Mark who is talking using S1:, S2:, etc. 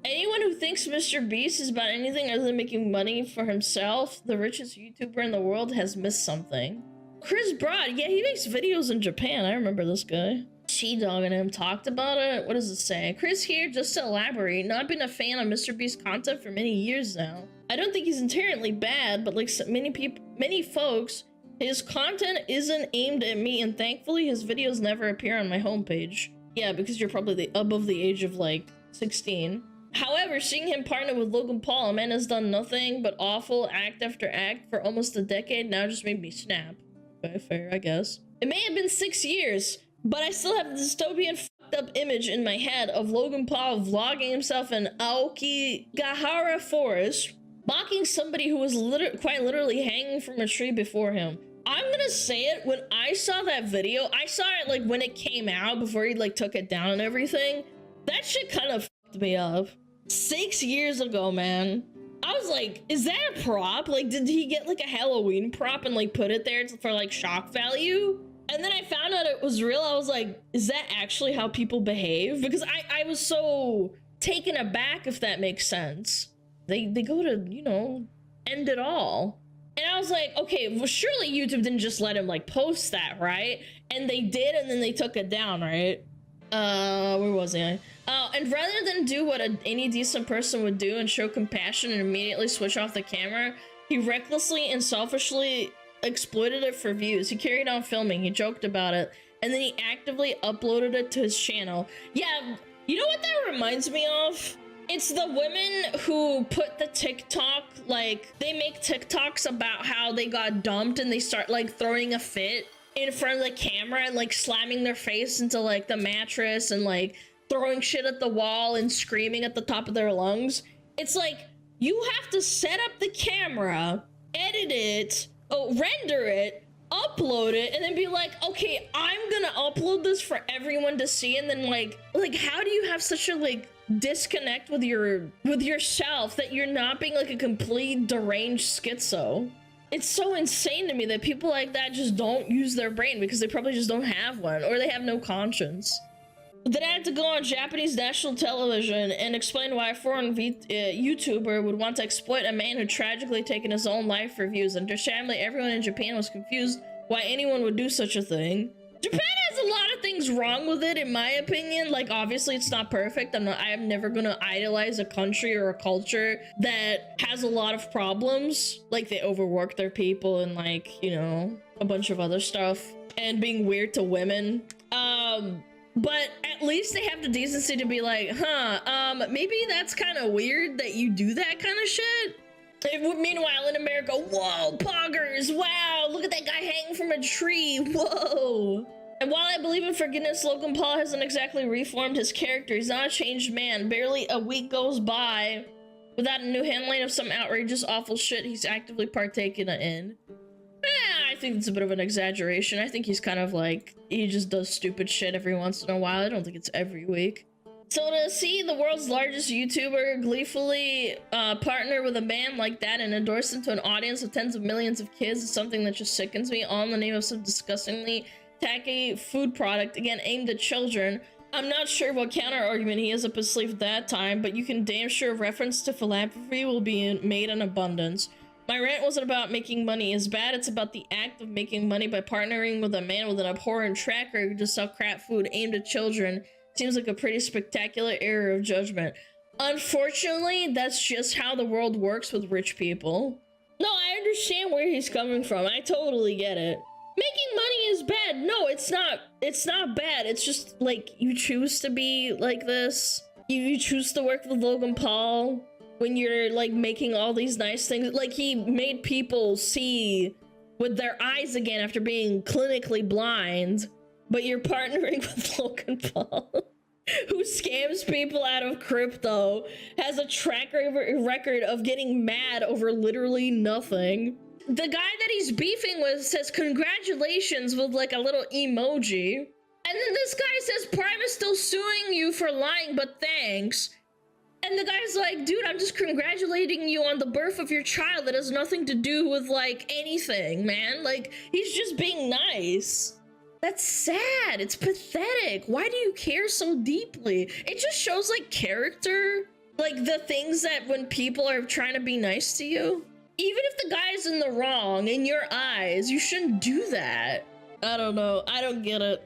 S1: Anyone who thinks Mr. Beast is about anything other than making money for himself, the richest YouTuber in the world, has missed something. Chris Broad, yeah, he makes videos in Japan. I remember this guy. She-Dog and him talked about it. What does it say? Chris here, just to elaborate, not been a fan of Mr. Beast's content for many years now. I don't think he's inherently bad, but like many folks, his content isn't aimed at me, and thankfully his videos never appear on my homepage. Yeah, because you're probably above the age of like 16. However, seeing him partner with Logan Paul, a man has done nothing but awful act after act for almost a decade now, just made me snap. Okay, fair, I guess. It may have been 6 years, but I still have the dystopian fucked up image in my head of Logan Paul vlogging himself in Aokigahara Forest, mocking somebody who was quite literally hanging from a tree before him. I'm gonna say it, when I saw that video, I saw it like when it came out before he like took it down and everything. That shit kind of fucked me up. 6 years ago, man. I was like, is that a prop? Like, did he get like a Halloween prop and like put it there for like shock value? And then I found out it was real. I was like, is that actually how people behave? Because I was so taken aback, if that makes sense. They go to, you know, end it all. And I was like, okay, well, surely YouTube didn't just let him like post that, right? And they did, and then they took it down, right? Where was I? And rather than do what any decent person would do and show compassion and immediately switch off the camera, he recklessly and selfishly exploited it for views. He carried on filming, he joked about it, and then he actively uploaded it to his channel. Yeah, you know what that reminds me of? It's the women who put the TikTok, like, they make TikToks about how they got dumped and they start, like, throwing a fit in front of the camera and, like, slamming their face into, like, the mattress and, like, throwing shit at the wall and screaming at the top of their lungs. It's like, you have to set up the camera, edit it, render it, upload it, and then be like, okay, I'm gonna upload this for everyone to see, and then like how do you have such a like disconnect with yourself that you're not being like a complete deranged schizo? It's so insane to me that people like that just don't use their brain because they probably just don't have one, or they have no conscience. Then I had to go on Japanese national television and explain why a foreign YouTuber would want to exploit a man who tragically taken his own life for views. Understandably, everyone in Japan was confused why anyone would do such a thing. Japan has a lot of things wrong with it, in my opinion. Like, obviously, it's not perfect. I am never gonna idolize a country or a culture that has a lot of problems. Like, they overwork their people and, like, you know, a bunch of other stuff. And being weird to women. But at least they have the decency to be like, maybe that's kind of weird that you do that kind of shit. Meanwhile, in America, whoa, poggers, wow, look at that guy hanging from a tree, whoa. And while I believe in forgiveness, Logan Paul hasn't exactly reformed his character. He's not a changed man. Barely a week goes by without a new handling of some outrageous, awful shit he's actively partaking in. I think it's a bit of an exaggeration. I think he's kind of like, he just does stupid shit every once in a while. I don't think it's every week. So to see the world's largest YouTuber gleefully partner with a man like that and endorse him to an audience of tens of millions of kids is something that just sickens me, all in the name of some disgustingly tacky food product, again aimed at children. I'm not sure what counter argument he has up his sleeve at that time, but you can damn sure reference to philanthropy will be made in abundance. My rant wasn't about making money is bad, it's about the act of making money by partnering with a man with an abhorrent track record to sell crap food aimed at children. Seems like a pretty spectacular error of judgment. Unfortunately, that's just how the world works with rich people. No, I understand where he's coming from. I totally get it. Making money is bad. No, it's not. It's not bad. It's just like you choose to be like this. You choose to work with Logan Paul. When you're like making all these nice things, like he made people see with their eyes again after being clinically blind, but you're partnering with Logan Paul, who scams people out of crypto, has a track record of getting mad over literally nothing. The guy that he's beefing with says congratulations with like a little emoji. And then this guy says Prime is still suing you for lying, but thanks. And the guy's like, dude, I'm just congratulating you on the birth of your child that has nothing to do with, like, anything, man. Like, he's just being nice. That's sad. It's pathetic. Why do you care so deeply? It just shows, like, character. Like the things that when people are trying to be nice to you, even if the guy is in the wrong in your eyes, you shouldn't do that. I don't know. I don't get it.